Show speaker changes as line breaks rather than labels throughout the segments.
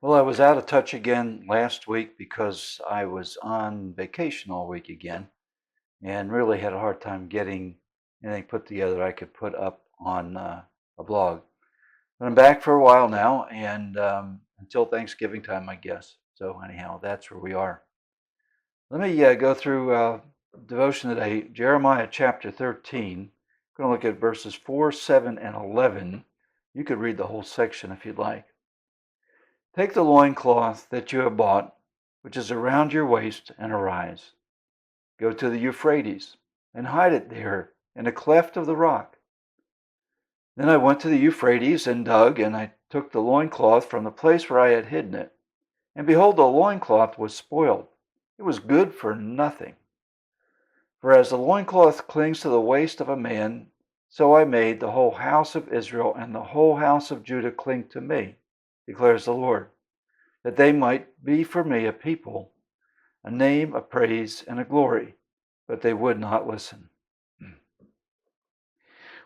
Well, I was out of touch again last week because I was on vacation all week again and really had a hard time getting anything put together I could put up on a blog. But I'm back for a while now and until Thanksgiving time, I guess. So, anyhow, that's where we are. Let me go through devotion today, Jeremiah chapter 13. I'm going to look at verses 4, 7, and 11. You could read the whole section if you'd like. Take the loincloth that you have bought, which is around your waist, and arise. Go to the Euphrates, and hide it there in a cleft of the rock. Then I went to the Euphrates and dug, and I took the loincloth from the place where I had hidden it. And behold, the loincloth was spoiled. It was good for nothing. For as the loincloth clings to the waist of a man, so I made the whole house of Israel and the whole house of Judah cling to me, declares the Lord, that they might be for me a people, a name, a praise, and a glory, but they would not listen.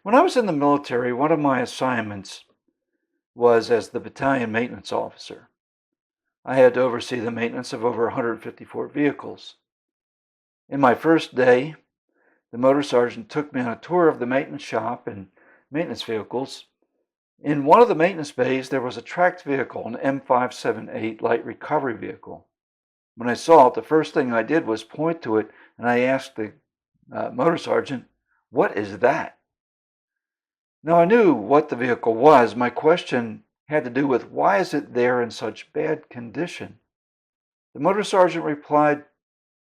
When I was in the military, one of my assignments was as the battalion maintenance officer. I had to oversee the maintenance of over 154 vehicles. In my first day, the motor sergeant took me on a tour of the maintenance shop and maintenance vehicles. In one of the maintenance bays, there was a tracked vehicle, an M578 light recovery vehicle. When I saw it, the first thing I did was point to it, and I asked the motor sergeant, "What is that?" Now, I knew what the vehicle was. My question had to do with, why is it there in such bad condition? The motor sergeant replied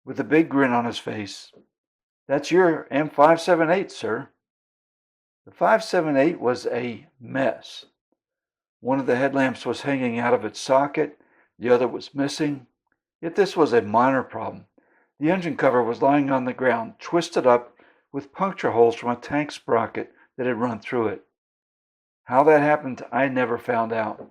with a big grin on his face, "That's your M578, sir." The 578 was a mess. One of the headlamps was hanging out of its socket, the other was missing. Yet this was a minor problem. The engine cover was lying on the ground, twisted up with puncture holes from a tank sprocket that had run through it. How that happened, I never found out.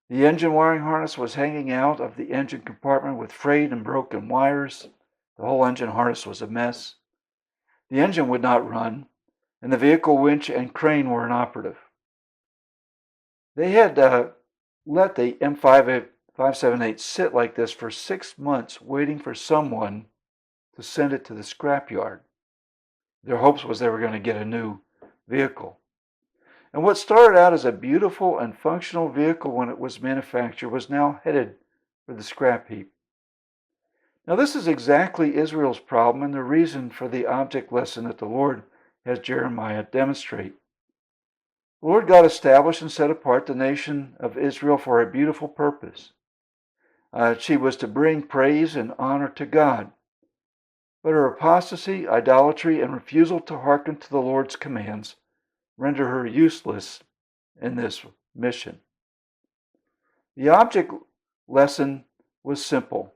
The engine wiring harness was hanging out of the engine compartment with frayed and broken wires. The whole engine harness was a mess. The engine would not run, and the vehicle winch and crane were inoperative. They had let the M578 sit like this for 6 months, waiting for someone to send it to the scrapyard. Their hopes was they were going to get a new vehicle. And what started out as a beautiful and functional vehicle when it was manufactured was now headed for the scrap heap. Now, this is exactly Israel's problem and the reason for the object lesson that the Lord has Jeremiah demonstrate. The Lord God established and set apart the nation of Israel for a beautiful purpose. She was to bring praise and honor to God. But her apostasy, idolatry, and refusal to hearken to the Lord's commands render her useless in this mission. The object lesson was simple.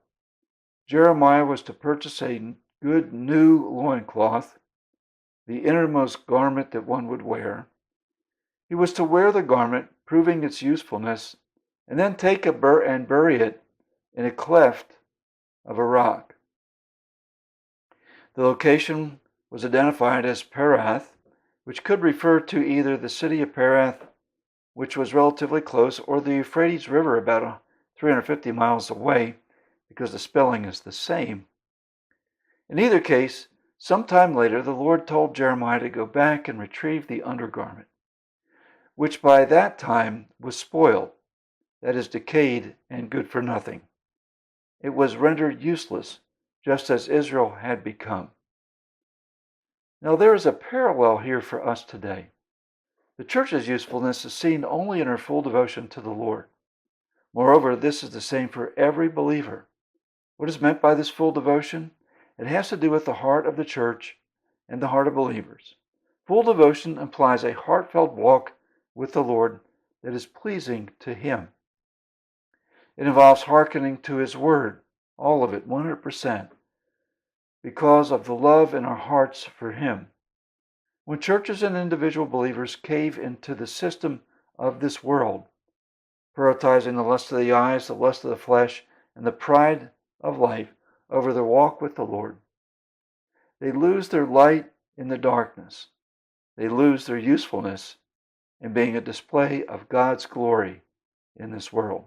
Jeremiah was to purchase a good new loincloth, the innermost garment that one would wear. He was to wear the garment, proving its usefulness, and then take and bury it in a cleft of a rock. The location was identified as Perath, which could refer to either the city of Perath, which was relatively close, or the Euphrates River about 350 miles away, because the spelling is the same. In either case, sometime later, the Lord told Jeremiah to go back and retrieve the undergarment, which by that time was spoiled, that is, decayed and good for nothing. It was rendered useless, just as Israel had become. Now, there is a parallel here for us today. The church's usefulness is seen only in her full devotion to the Lord. Moreover, this is the same for every believer. What is meant by this full devotion? It has to do with the heart of the church and the heart of believers. Full devotion implies a heartfelt walk with the Lord that is pleasing to Him. It involves hearkening to His word, all of it, 100%, because of the love in our hearts for Him. When churches and individual believers cave into the system of this world, prioritizing the lust of the eyes, the lust of the flesh, and the pride of life over their walk with the Lord, they lose their light in the darkness. They lose their usefulness in being a display of God's glory in this world.